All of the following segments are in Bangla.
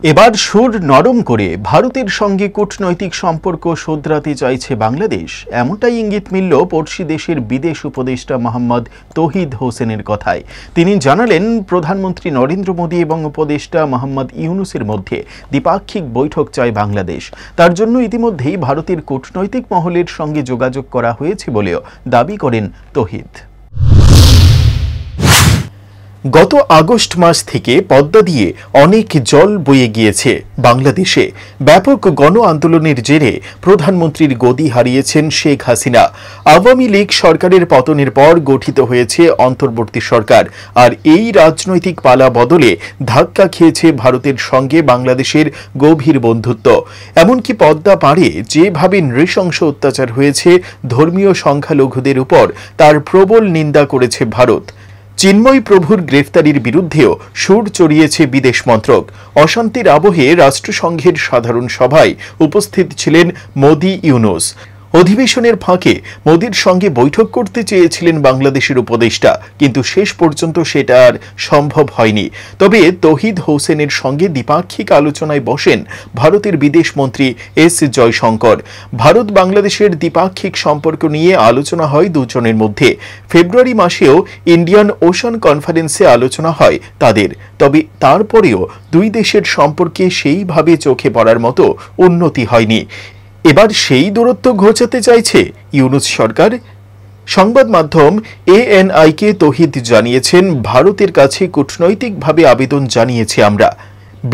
এবার সুর নরম করে ভারতের সঙ্গে কূটনৈতিক সম্পর্ক শোধরাতে চাইছে বাংলাদেশ, এমনটাই ইঙ্গিত মিলল পড়শি দেশের বিদেশ উপদেষ্টা মোহাম্মদ তৌহিদ হোসেনের কথায়। তিনি জানালেন, প্রধানমন্ত্রী নরেন্দ্র মোদী এবং উপদেষ্টা মোহাম্মদ ইউনূসের মধ্যে দ্বিপাক্ষিক বৈঠক চায় বাংলাদেশ। তার জন্য ইতিমধ্যেই ভারতের কূটনৈতিক মহলের সঙ্গে যোগাযোগ করা হয়েছে বলেও দাবি করেন তৌহিদ। গত আগস্ট মাস থেকে পদ্মা দিয়ে অনেক জল বয়ে গিয়েছে বাংলাদেশে। ব্যাপক গণ আন্দোলনের জেরে প্রধানমন্ত্রীর গদি হারিয়েছেন শেখ হাসিনা। আওয়ামী লীগ সরকারের পতনের পর গঠিত হয়েছে অন্তর্বর্তী সরকার, আর এই রাজনৈতিক পালা বদলে ধাক্কা খেয়েছে ভারতের সঙ্গে বাংলাদেশের গভীর বন্ধুত্ব। এমনকি পদ্মা পাড়ে যেভাবে নৃশংস অত্যাচার হয়েছে ধর্মীয় সংখ্যালঘুদের উপর, তার প্রবল নিন্দা করেছে ভারত। চিন্ময় প্রভুর গ্রেফতারির বিরুদ্ধেও সুর চড়িয়েছে বিদেশ মন্ত্রক। অশান্তির আবহে রাষ্ট্রসংঘের সাধারণ সভায় উপস্থিত ছিলেন মোদি ইউনূস। অধিবেশনের ফাঁকে মোদির সঙ্গে বৈঠক করতে চেয়েছিলেন বাংলাদেশের উপদেষ্টা, কিন্তু শেষ পর্যন্ত সেটা আর সম্ভব হয়নি। তবে তৌহিদ হোসেনের সঙ্গে দ্বিপাক্ষিক আলোচনায় বসেন ভারতের বিদেশ মন্ত্রী এস জয়শঙ্কর। ভারত বাংলাদেশের দ্বিপাক্ষিক সম্পর্ক নিয়ে আলোচনা হয় দুজনের মধ্যে। ফেব্রুয়ারি মাসেও ইন্ডিয়ান ওশান কনফারেন্সে আলোচনা হয় তাদের। তবে তারপরেও দুই দেশের সম্পর্কে সেইভাবে চোখে পড়ার মতো উন্নতি হয়নি। এবার সেই দূরত্ব ঘোচাতে চাইছে ইউনূস সরকার। সংবাদ মাধ্যম এএনআইকে তৌহিদ জানিয়েছেন, ভারতের কাছে কূটনৈতিকভাবে আবেদন জানিয়েছি আমরা।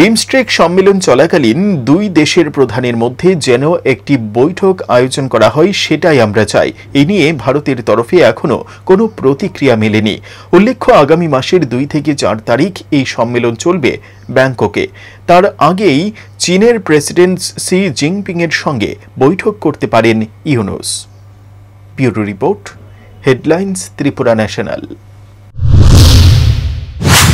বিমস্টেক সম্মেলন চলাকালীন দুই দেশের প্রধানের মধ্যে যেন একটি বৈঠক আয়োজন করা হয়, সেটাই আমরা চাই। এ নিয়ে ভারতের তরফে এখনো কোনো প্রতিক্রিয়া মেলেনি। উল্লেখ্য, আগামী মাসের 2 থেকে 4 তারিখ এই সম্মেলন চলবে ব্যাংককে। তার আগেই চীনের প্রেসিডেন্ট শি জিনপিং এর সঙ্গে বৈঠক করতে পারেন Yunus. Bureau report, headlines, Tripura national.